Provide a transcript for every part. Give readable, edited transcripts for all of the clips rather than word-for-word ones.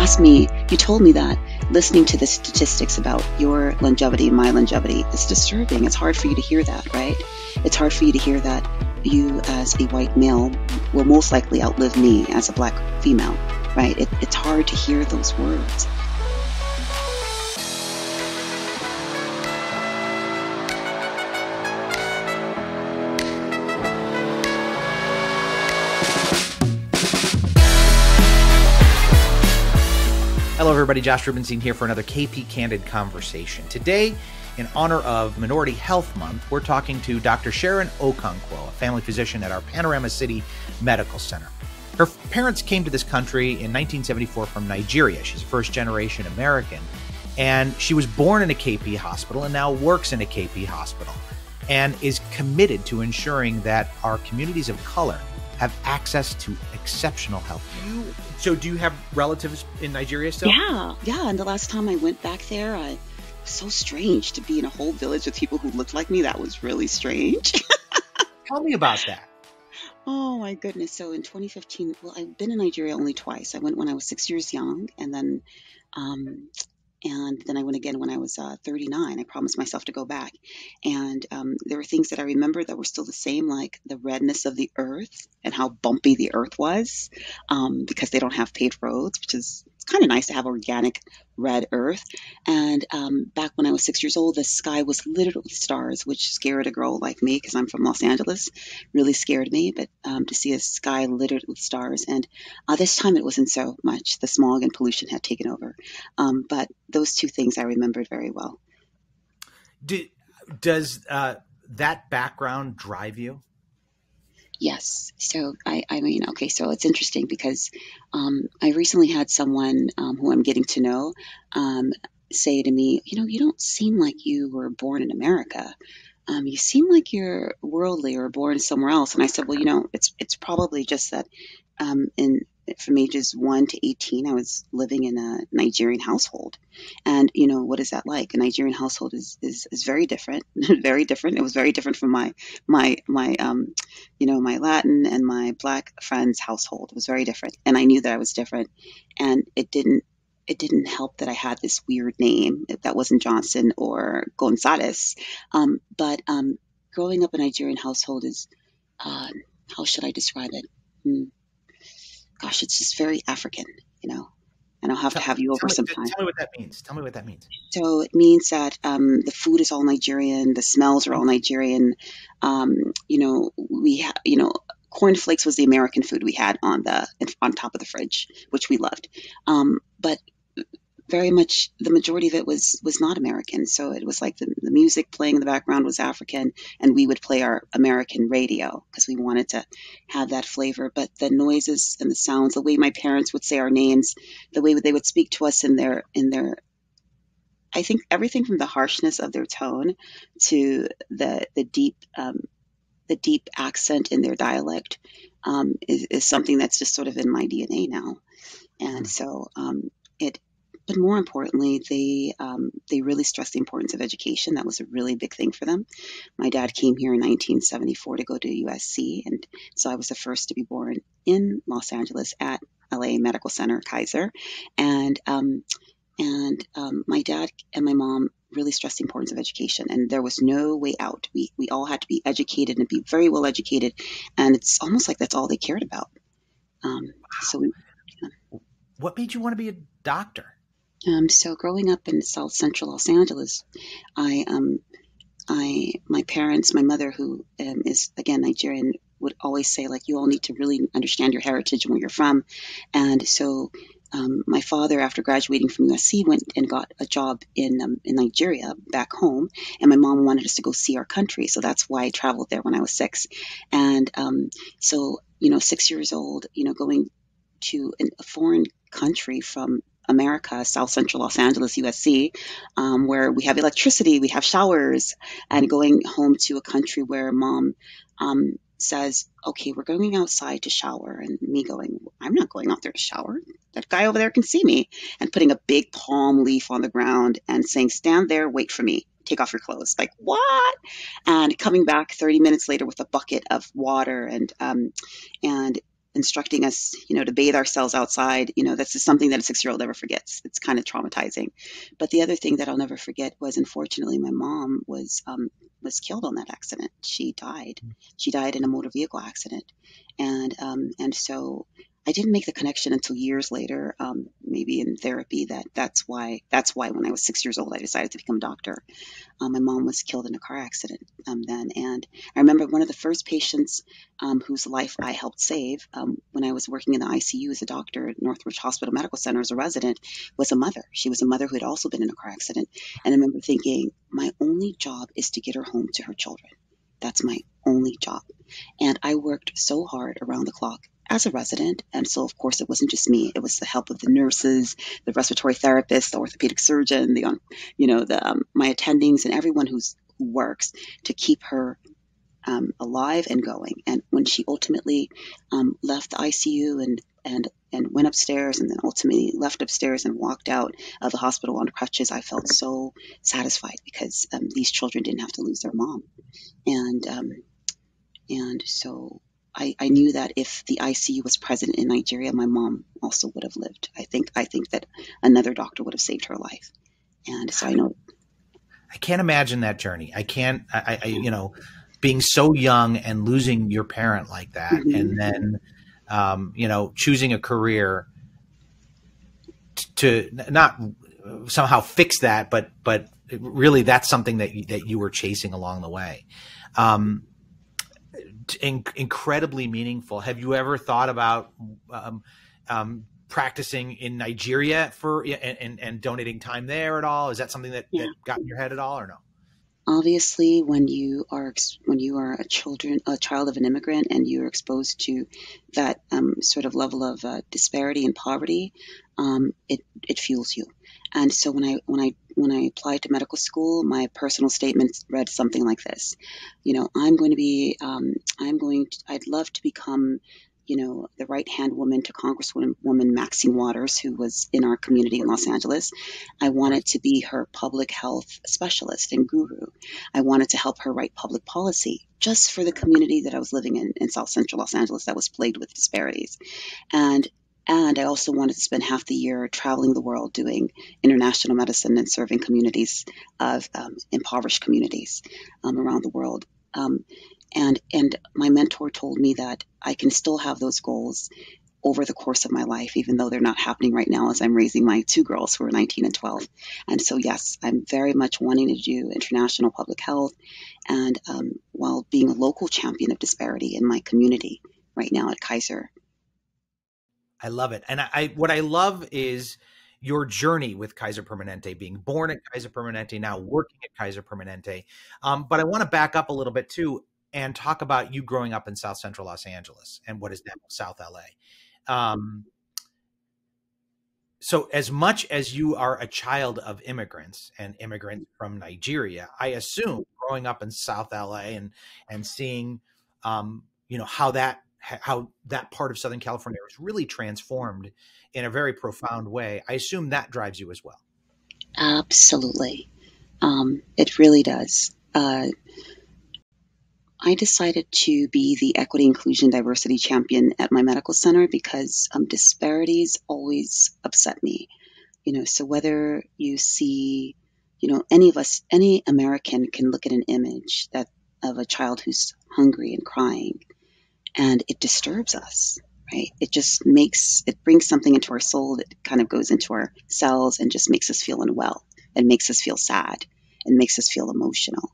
asked me, you told me that listening to the statistics about your longevity and my longevity is disturbing. It's hard for you to hear that, right? It's hard for you to hear that you as a white male will most likely outlive me as a black female, right? It's hard to hear those words. Hello, everybody. Josh Rubenstein here for another KP Candid Conversation. Today, in honor of Minority Health Month, we're talking to Dr. Sharon Okonkwo, a family physician at our Panorama City Medical Center. Her parents came to this country in 1974 from Nigeria. She's a first-generation American, and she was born in a KP hospital and now works in a KP hospital and is committed to ensuring that our communities of color have access to exceptional health care. So do you have relatives in Nigeria still? Yeah. And the last time I went back there, it was so strange to be in a whole village with people who looked like me. That was really strange. Tell me about that. Oh my goodness. So in 2015, well, I've been in Nigeria only twice. I went when I was 6 years young, and then I went again when I was 39. I promised myself to go back. And there were things that I remember that were still the same, like the redness of the earth and how bumpy the earth was, because they don't have paved roads, which is it's kind of nice to have organic red earth. And back when I was 6 years old, the sky was littered with stars, which scared a girl like me because I'm from Los Angeles, really scared me. But to see a sky littered with stars. And this time it wasn't so much. The smog and pollution had taken over. But those two things I remembered very well. Does that background drive you? Yes. So I mean, okay, so it's interesting because I recently had someone who I'm getting to know say to me, you don't seem like you were born in America. You seem like you're worldly or born somewhere else. And I said, well, it's probably just that from ages 1 to 18, I was living in a Nigerian household. And, what is that like? A Nigerian household is very different, very different. It was very different from my my Latin and my Black friends' household. It was very different. And I knew that I was different. And it didn't help that I had this weird name that wasn't Johnson or Gonzalez. But growing up in a Nigerian household is, how should I describe it? Gosh, it's just very African, and I'll have to have you over sometime. Tell me what that means. So it means that the food is all Nigerian, the smells are all Nigerian. We have, cornflakes was the American food we had on top of the fridge, which we loved. But very much the majority of it was not American. So it was like the music playing in the background was African, and we would play our American radio because we wanted to have that flavor. But the noises and the sounds, the way my parents would say our names, the way they would speak to us in their I think everything from the harshness of their tone to the deep accent in their dialect is something that's just sort of in my DNA now. And so but more importantly, they really stressed the importance of education. That was a really big thing for them. My dad came here in 1974 to go to USC, and so I was the first to be born in Los Angeles at LA Medical Center, Kaiser. And my dad and my mom really stressed the importance of education, and there was no way out. We all had to be educated and be very well educated, and it's almost like that's all they cared about. What made you want to be a doctor? So growing up in South Central Los Angeles, my parents, my mother, who is again Nigerian, would always say, like, you all need to really understand your heritage and where you're from. And so my father, after graduating from USC, went and got a job in Nigeria back home. And my mom wanted us to go see our country. So that's why I traveled there when I was 6. And so, 6 years old, going to a foreign country from America, South Central Los Angeles, USC, where we have electricity, we have showers, and going home to a country where mom says, okay, we're going outside to shower, and me going, I'm not going out there to shower. That guy over there can see me, and putting a big palm leaf on the ground and saying, stand there, wait for me, take off your clothes. Like, what? And coming back 30 minutes later with a bucket of water and instructing us, to bathe ourselves outside. That's just something that a 6-year-old never forgets. It's kind of traumatizing. But the other thing that I'll never forget was, unfortunately, my mom was killed on that accident. She died. She died in a motor vehicle accident, and so I didn't make the connection until years later, maybe in therapy, that's why when I was 6 years old I decided to become a doctor. My mom was killed in a car accident then. And I remember one of the first patients whose life I helped save when I was working in the ICU as a doctor at Northridge Hospital Medical Center as a resident was a mother. She was a mother who had also been in a car accident. And I remember thinking, my only job is to get her home to her children. That's my only job. And I worked so hard around the clock as a resident. And so, of course, it wasn't just me. It was the help of the nurses, the respiratory therapist, the orthopedic surgeon, my attendings, and everyone who works to keep her alive and going. And when she ultimately left the ICU and went upstairs, and then ultimately left upstairs and walked out of the hospital on crutches, I felt so satisfied because these children didn't have to lose their mom. And so I knew that if the ICU was present in Nigeria, my mom also would have lived. I think that another doctor would have saved her life. And so I know. I can't imagine that journey. I can't, being so young and losing your parent like that, and then, choosing a career to not somehow fix that, but really that's something that you were chasing along the way. Incredibly meaningful. Have you ever thought about practicing in Nigeria and donating time there at all? Is that something that got in your head at all, or no? Obviously, when you are a child of an immigrant, and you're exposed to that sort of level of disparity and poverty, it fuels you. And so when I applied to medical school, my personal statement read something like this: I'd love to become the right-hand woman to Congresswoman Maxine Waters, who was in our community in Los Angeles. I wanted to be her public health specialist and guru. I wanted to help her write public policy just for the community that I was living in South Central Los Angeles that was plagued with disparities. And I also wanted to spend half the year traveling the world doing international medicine and serving communities of impoverished communities around the world. And my mentor told me that I can still have those goals over the course of my life, even though they're not happening right now as I'm raising my 2 girls who are 19 and 12. And so, yes, I'm very much wanting to do international public health, and while being a local champion of disparity in my community right now at Kaiser. I love it. And what I love is your journey with Kaiser Permanente, being born at Kaiser Permanente, now working at Kaiser Permanente. But I want to back up a little bit too and talk about you growing up in South Central Los Angeles and what is now South LA. So as much as you are a child of immigrants and immigrants from Nigeria, I assume growing up in South LA and seeing, how that part of Southern California was really transformed in a very profound way. I assume that drives you as well. Absolutely. It really does. I decided to be the equity, inclusion, diversity champion at my medical center because disparities always upset me. So whether you see, any of us, any American can look at an image of a child who's hungry and crying, and it disturbs us, right? It brings something into our soul that kind of goes into our cells and just makes us feel unwell, and makes us feel sad, and makes us feel emotional.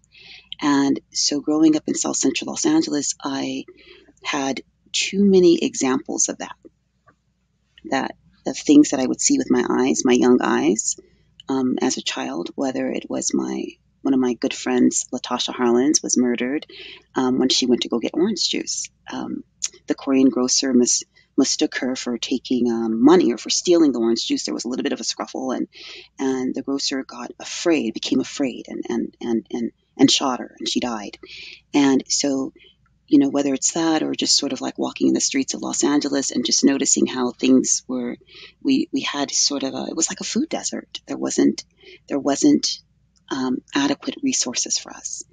And so growing up in South Central Los Angeles, I had too many examples of of things that I would see with my eyes, my young eyes, as a child, whether it was one of my good friends, Latasha Harlins, was murdered when she went to go get orange juice. The Korean grocer mistook her for taking money or for stealing the orange juice. There was a little bit of a scuffle, and the grocer became afraid, and shot her, and she died. And so, whether it's that or just sort of like walking in the streets of Los Angeles and just noticing how things were, we had sort of it was like a food desert. There wasn't adequate resources for us.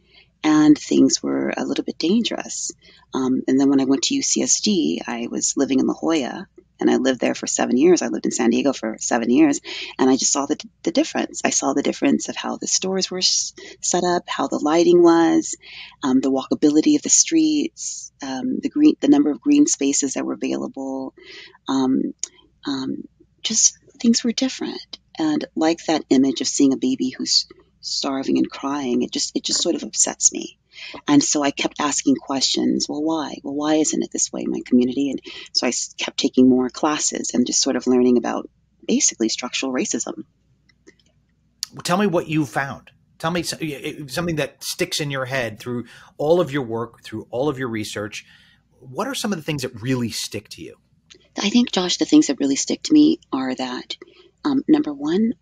and things were a little bit dangerous. And then when I went to UCSD, I was living in La Jolla, and I lived there for 7 years. I lived in San Diego for 7 years, and I just saw the difference. I saw the difference of how the stores were set up, how the lighting was, the walkability of the streets, the number of green spaces that were available. Um, just things were different, and like that image of seeing a baby who's starving and crying, it just sort of upsets me. And so I kept asking questions. Well, why? Well, why isn't it this way in my community? And so I kept taking more classes and just sort of learning about basically structural racism. Tell me what you found. Tell me something that sticks in your head through all of your work, through all of your research. What are some of the things that really stick to you? I think, Josh, the things that really stick to me are that, number one,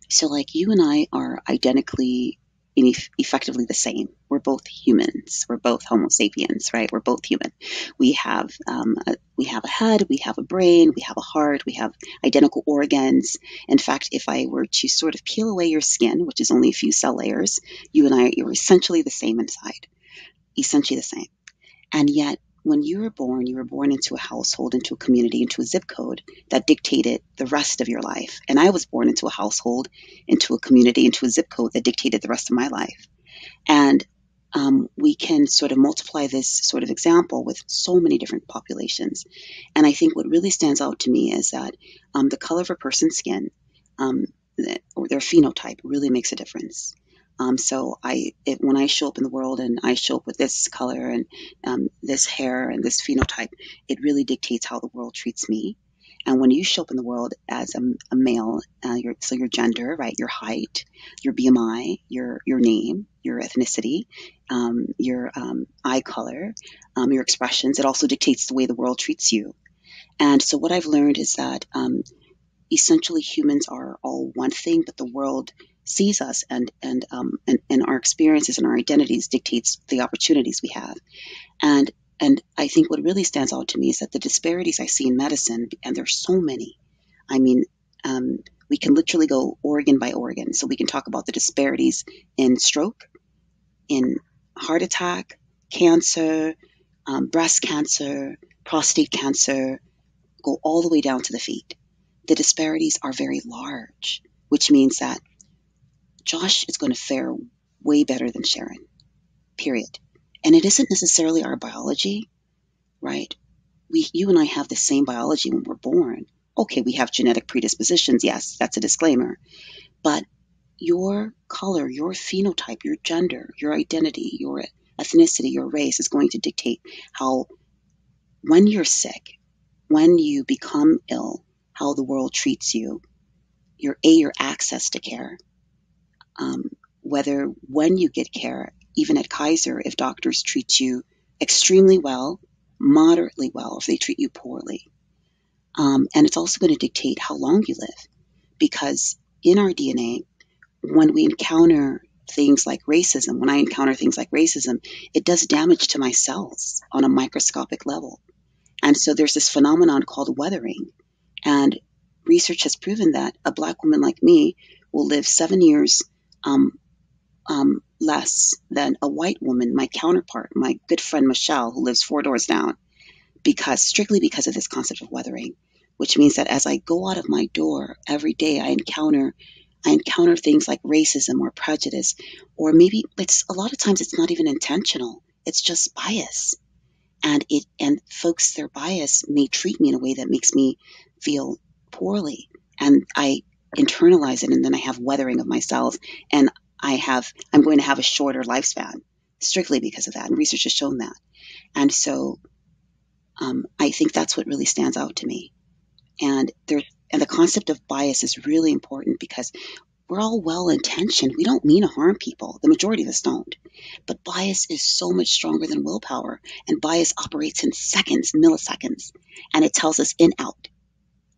so like you and I are identically and effectively the same. We're both humans. We're both Homo sapiens, right? We're both human. We have a head, we have a brain, we have a heart, we have identical organs. In fact, if I were to sort of peel away your skin, which is only a few cell layers, you and I are essentially the same inside, essentially the same. And yet, when you were born into a household, into a community, into a zip code that dictated the rest of your life. And I was born into a household, into a community, into a zip code that dictated the rest of my life. And we can sort of multiply this sort of example with so many different populations. And I think what really stands out to me is that the color of a person's skin um, or their phenotype really makes a difference. So when I show up in the world and I show up with this color and this hair and this phenotype, it really dictates how the world treats me. And when you show up in the world as a male, your gender, right, your height, your BMI, your name, your ethnicity, your eye color, your expressions, it also dictates the way the world treats you. And so what I've learned is that essentially humans are all one thing, but the world sees us, and our experiences and our identities dictates the opportunities we have. And I think what really stands out to me is that the disparities I see in medicine, and there's so many. I mean, we can literally go organ by organ. So we can talk about the disparities in stroke, in heart attack, cancer, breast cancer, prostate cancer, go all the way down to the feet. The disparities are very large, which means that Josh is going to fare way better than Sharon, period. And it isn't necessarily our biology, right? You and I have the same biology when we're born. Okay, we have genetic predispositions. Yes, that's a disclaimer. But your color, your phenotype, your gender, your identity, your ethnicity, your race is going to dictate how, when you're sick, when you become ill, how the world treats you, your access to care, whether when you get care, even at Kaiser, if doctors treat you extremely well, moderately well, if they treat you poorly. And it's also going to dictate how long you live, because in our DNA, when we encounter things like racism, when I encounter things like racism, it does damage to my cells on a microscopic level. And so there's this phenomenon called weathering. And research has proven that a Black woman like me will live 7 years less than a white woman, my counterpart, my good friend Michelle, who lives 4 doors down, strictly because of this concept of weathering, which means that as I go out of my door every day, I encounter things like racism or prejudice, or maybe a lot of times it's not even intentional. It's just bias. And folks, their bias may treat me in a way that makes me feel poorly. And I internalize it, and then I have weathering of my cells, and I'm going to have a shorter lifespan strictly because of that. And research has shown that. And so I think that's what really stands out to me. And the concept of bias is really important, because we're all well-intentioned. We don't mean to harm people. The majority of us don't. But bias is so much stronger than willpower. And bias operates in seconds, milliseconds. And it tells us in, out,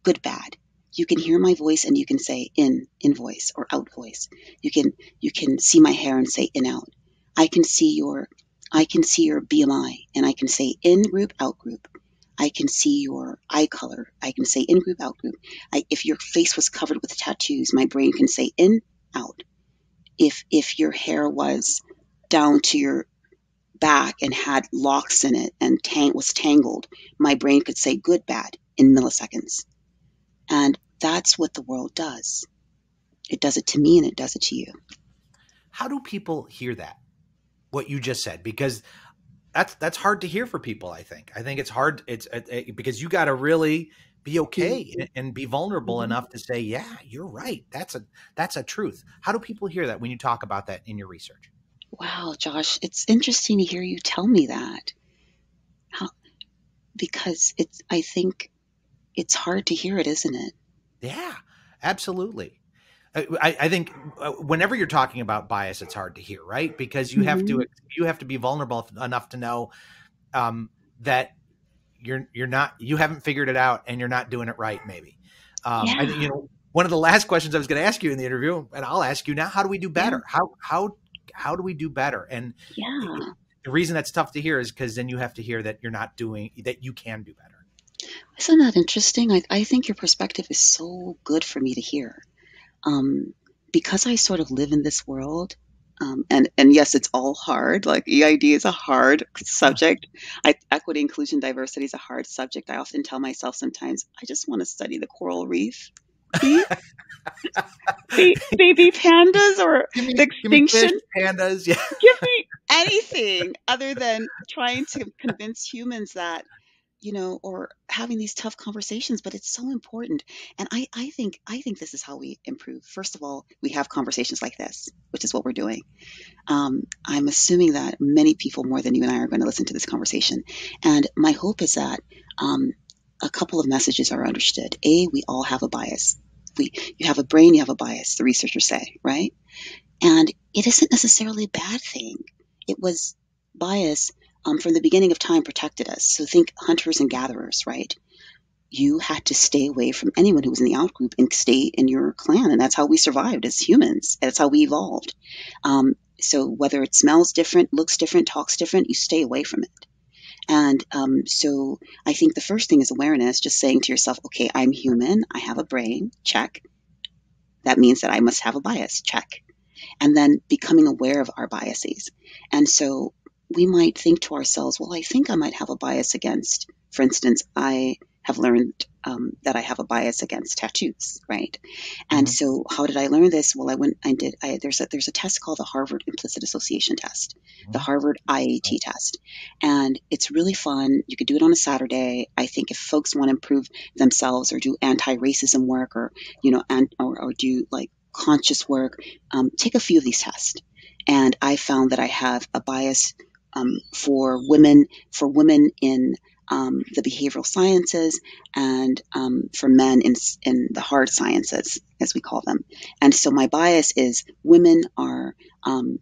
good, bad. You can hear my voice and you can say in voice or out voice. You can see my hair and say in, out. I can see your BMI and I can say in group, out group. I can see your eye color. I can say in group, out group. If your face was covered with tattoos, my brain can say in, out. If your hair was down to your back and had locks in it and was tangled, my brain could say good, bad in milliseconds. And that's what the world does. It does it to me and it does it to you. How do people hear that? What you just said? Because that's hard to hear for people. I think it's hard. It's because you got to really be okay and be vulnerable Mm-hmm. enough to say, yeah, you're right. That's a truth. How do people hear that when you talk about that in your research? Wow, Josh, it's interesting to hear you tell me that. How, because I think it's hard to hear it, isn't it? Yeah, absolutely. I think whenever you're talking about bias, it's hard to hear, right? Because Mm-hmm. you have to be vulnerable enough to know that you're not, you haven't figured it out and you're not doing it right. Maybe I think, Yeah, one of the last questions I was going to ask you in the interview, and I'll ask you now: how do we do yeah, better? How do we do better? And yeah. the reason that's tough to hear is because then you have to hear that you're not doing that. You can do better. Isn't that interesting? I think your perspective is so good for me to hear. Um, because I sort of live in this world, and yes, it's all hard. Like EID is a hard Yeah. subject. Equity, inclusion, diversity is a hard subject. I often tell myself sometimes, I just want to study the coral reef. Please, baby pandas or the Give me fish, extinction. pandas. Yeah. Give me anything other than trying to convince humans that, or having these tough conversations, but it's so important. And I think this is how we improve. First of all, we have conversations like this, which is what we're doing. I'm assuming that many people more than you and I are going to listen to this conversation. And my hope is that a couple of messages are understood. A, we all have a bias. You have a brain, you have a bias, the researchers say, right? And it isn't necessarily a bad thing. It was bias from the beginning of time protected us. So think hunters and gatherers, right? You had to stay away from anyone who was in the out group and stay in your clan. And that's how we survived as humans. That's how we evolved. So whether it smells different, looks different, talks different, you stay away from it. And so I think the first thing is awareness, just saying to yourself, okay, I'm human. I have a brain. Check. That means that I must have a bias. Check. And then becoming aware of our biases. And so we might think to ourselves, well, I think I might have a bias against, for instance, I have learned that I have a bias against tattoos, right? And Mhm. so how did I learn this? Well, I went and there's a test called the Harvard Implicit Association Test, the Mhm. Harvard IAT test. And it's really fun. You could do it on a Saturday. I think if folks want to improve themselves or do anti-racism work or, or do like conscious work, take a few of these tests. And I found that I have a bias for women in the behavioral sciences and for men in the hard sciences, as we call them. And so my bias is women um,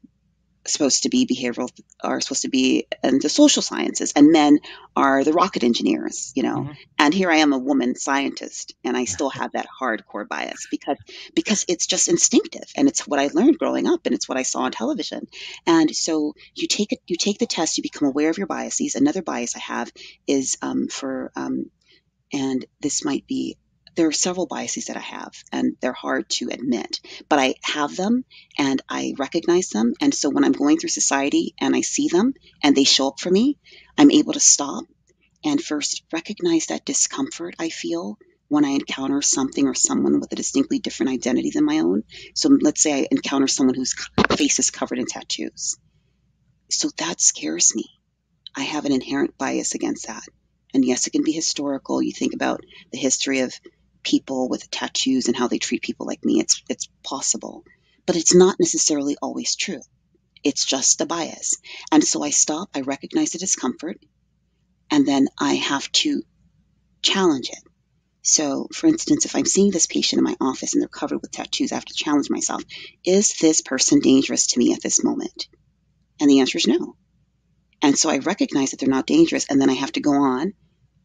are supposed to be in the social sciences, and men are the rocket engineers. Mhm. And here I am, a woman scientist, and I still have that hardcore bias because it's just instinctive, and it's what I learned growing up, and it's what I saw on television. And so you take the test, you become aware of your biases. Another bias I have is and this might be, there are several biases that I have, and they're hard to admit, but I have them and I recognize them. And so when I'm going through society and I see them and they show up for me, I'm able to stop and first recognize that discomfort I feel when I encounter something or someone with a distinctly different identity than my own. So let's say I encounter someone whose face is covered in tattoos. So that scares me. I have an inherent bias against that. And yes, it can be historical. You think about the history of people with tattoos and how they treat people like me. It's possible, but it's not necessarily always true. It's just a bias. And so I stop, I recognize the discomfort, and then I have to challenge it. So, for instance, if I'm seeing this patient in my office and they're covered with tattoos, I have to challenge myself. Is this person dangerous to me at this moment? And the answer is no. And so I recognize that they're not dangerous, and then I have to go on.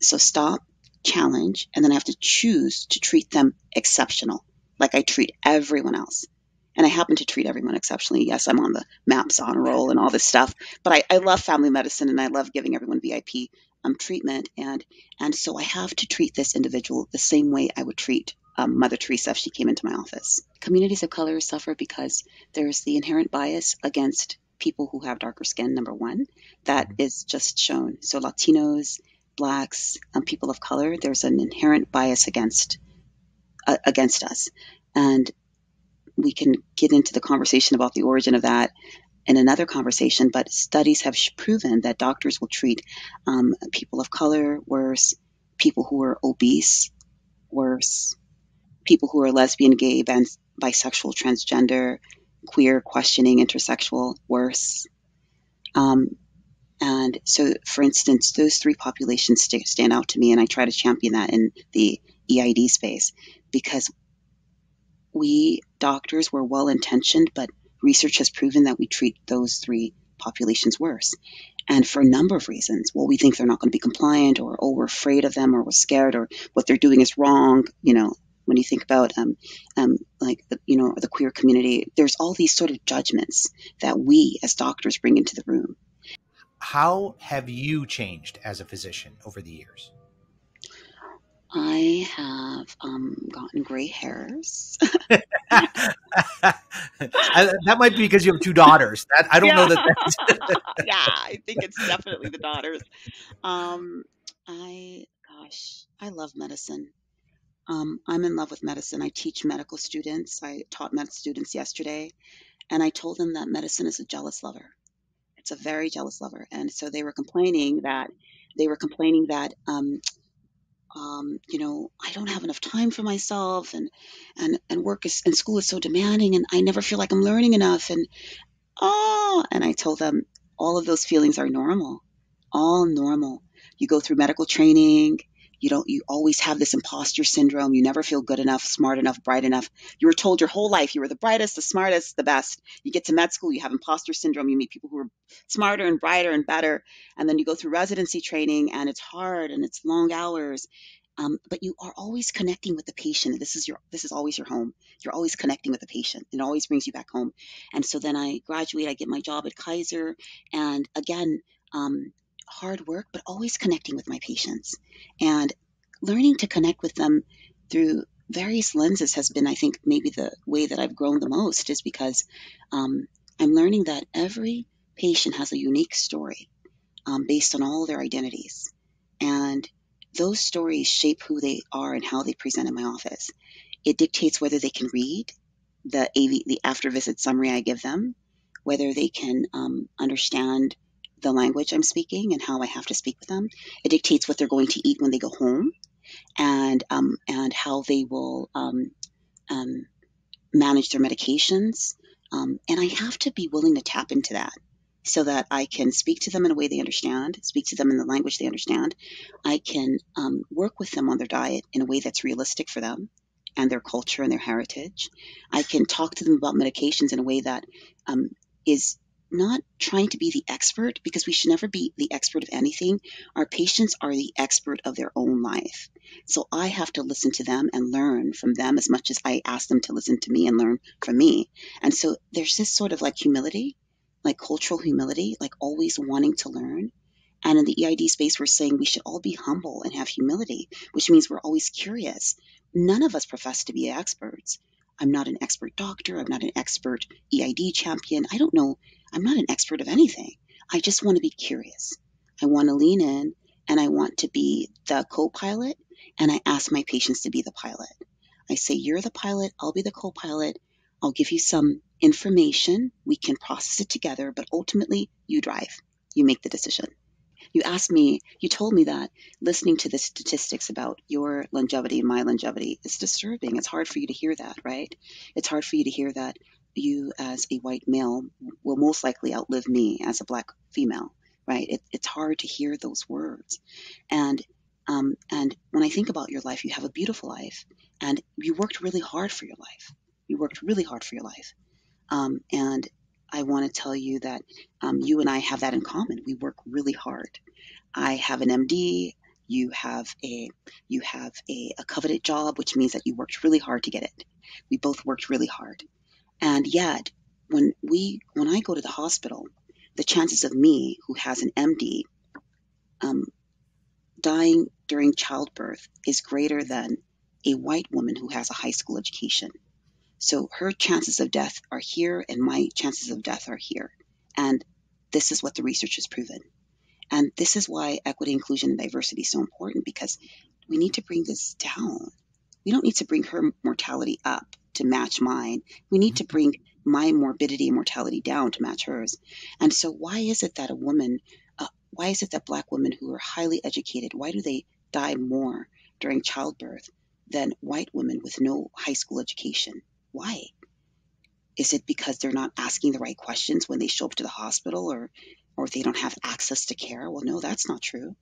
So stop, challenge, and then I have to choose to treat them exceptional, like I treat everyone else. And I happen to treat everyone exceptionally. Yes, I'm on the MAPS honor roll and all this stuff, but I love family medicine and I love giving everyone VIP treatment. And so I have to treat this individual the same way I would treat Mother Teresa if she came into my office. Communities of color suffer because there's the inherent bias against people who have darker skin, number one. That Mhm. is just shown. So Latinos, blacks, people of color, there's an inherent bias against us. And we can get into the conversation about the origin of that in another conversation, but studies have proven that doctors will treat people of color worse, people who are obese worse, people who are lesbian, gay, bisexual, transgender, queer, questioning, intersexual worse. Um, and so, for instance, those three populations stand out to me, and I try to champion that in the EID space because we doctors were well intentioned, but research has proven that we treat those three populations worse. And for a number of reasons. Well, we think they're not going to be compliant, or, oh, we're afraid of them, or we're scared, or what they're doing is wrong. When you think about the queer community, there's all these sort of judgments that we as doctors bring into the room. How have you changed as a physician over the years? I have gotten gray hairs. That might be because you have two daughters. That I don't know Yeah, that that's yeah, I think it's definitely the daughters. Um, I love medicine. I'm in love with medicine. I teach medical students. I taught med students yesterday, and I told them that medicine is a jealous lover. It's a very jealous lover, and so they were complaining that I don't have enough time for myself, and work is and school is so demanding, and I never feel like I'm learning enough, and I told them all of those feelings are normal, all normal. You go through medical training. You always have this imposter syndrome. You never feel good enough, smart enough, bright enough. You were told your whole life you were the brightest, the smartest, the best. You get to med school, you have imposter syndrome. You meet people who are smarter and brighter and better. And then you go through residency training, and it's hard and it's long hours. But you are always connecting with the patient. This is always your home. You're always connecting with the patient. It always brings you back home. And so then I graduate, I get my job at Kaiser, and again, hard work, but always connecting with my patients and learning to connect with them through various lenses has been, I think, maybe the way that I've grown the most is because um, I'm learning that every patient has a unique story based on all their identities. And those stories shape who they are and how they present in my office. It dictates whether they can read the after visit summary I give them, whether they can understand the language I'm speaking and how I have to speak with them. It dictates what they're going to eat when they go home, and how they will um, manage their medications. And I have to be willing to tap into that so that I can speak to them in a way they understand, speak to them in the language they understand. I can work with them on their diet in a way that's realistic for them and their culture and their heritage. I can talk to them about medications in a way that um, is not trying to be the expert, because we should never be the expert of anything. Our patients are the expert of their own life. So I have to listen to them and learn from them as much as I ask them to listen to me and learn from me. And so there's this sort of like humility, like cultural humility, like always wanting to learn. And in the EID space, we're saying we should all be humble and have humility, which means we're always curious. None of us profess to be experts. I'm not an expert doctor. I'm not an expert EID champion. I don't know. I'm not an expert of anything. I just want to be curious. I want to lean in, and I want to be the co pilot. And I ask my patients to be the pilot. I say, you're the pilot. I'll be the co pilot. I'll give you some information. We can process it together, but ultimately, you drive. You make the decision. You told me that listening to the statistics about your longevity and my longevity is disturbing. It's hard for you to hear that, right? It's hard for you to hear that you, as a white male, will most likely outlive me as a black female, right? It's hard to hear those words. And when I think about your life, you have a beautiful life, and you worked really hard for your life. You worked really hard for your life. And I want to tell you that you and I have that in common. We work really hard. I have an MD. You have a coveted job, which means that you worked really hard to get it. We both worked really hard, and yet when I go to the hospital, the chances of me, who has an MD, um, dying during childbirth is greater than a white woman who has a high school education. So her chances of death are here, and my chances of death are here. And this is what the research has proven. And this is why equity, inclusion, and diversity is so important, because we need to bring this down. We don't need to bring her mortality up to match mine. We need to bring my morbidity and mortality down to match hers. And so why is it that why is it that Black women who are highly educated, why do they die more during childbirth than white women with no high school education? Why? Is it because they're not asking the right questions when they show up to the hospital, or they don't have access to care? Well, no, that's not true.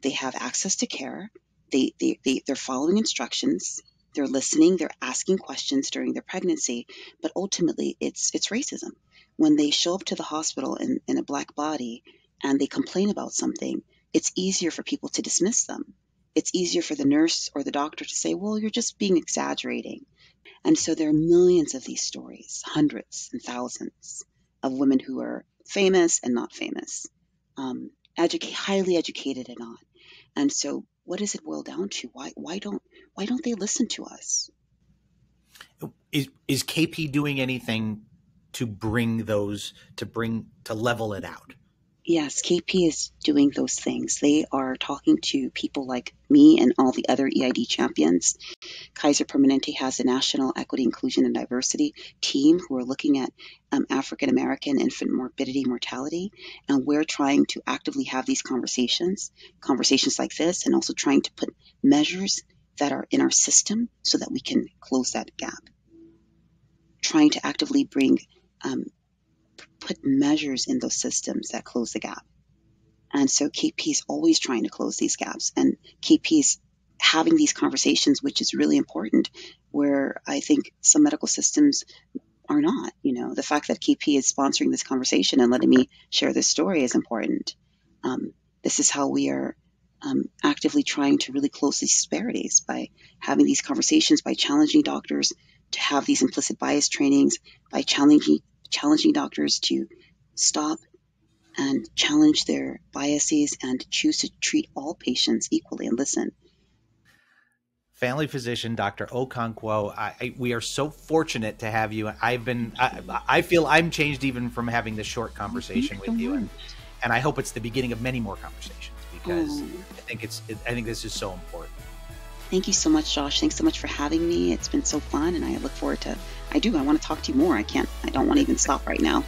They have access to care. They're following instructions. They're listening. They're asking questions during their pregnancy. But ultimately, it's racism. When they show up to the hospital in a Black body and they complain about something, it's easier for people to dismiss them. It's easier for the nurse or the doctor to say, well, you're just being exaggerating. And so there are millions of these stories, hundreds and thousands of women who are famous and not famous, highly educated and not. And so what does it boil down to? Why don't they listen to us? Is KP doing anything to level it out? Yes, KP is doing those things. They are talking to people like me and all the other EID champions. Kaiser Permanente has a national equity, inclusion, and diversity team who are looking at African American infant morbidity, mortality, and we're trying to actively have these conversations like this, and also trying to put measures that are in our system so that we can close that gap. Trying to actively put measures in those systems that close the gap. And so KP is always trying to close these gaps, and KP is having these conversations, which is really important, where I think some medical systems are not. The fact that KP is sponsoring this conversation and letting me share this story is important. This is how we are actively trying to really close these disparities, by having these conversations, by challenging doctors to have these implicit bias trainings, by challenging doctors to stop and challenge their biases and choose to treat all patients equally and listen. Family physician Dr. Okonkwo, we are so fortunate to have you. I feel I'm changed even from having this short conversation with you, and I hope it's the beginning of many more conversations, because I think this is so important. Thank you so much, Josh. Thanks so much for having me. It's been so fun, and I look forward to. I want to talk to you more. I don't want to even stop right now.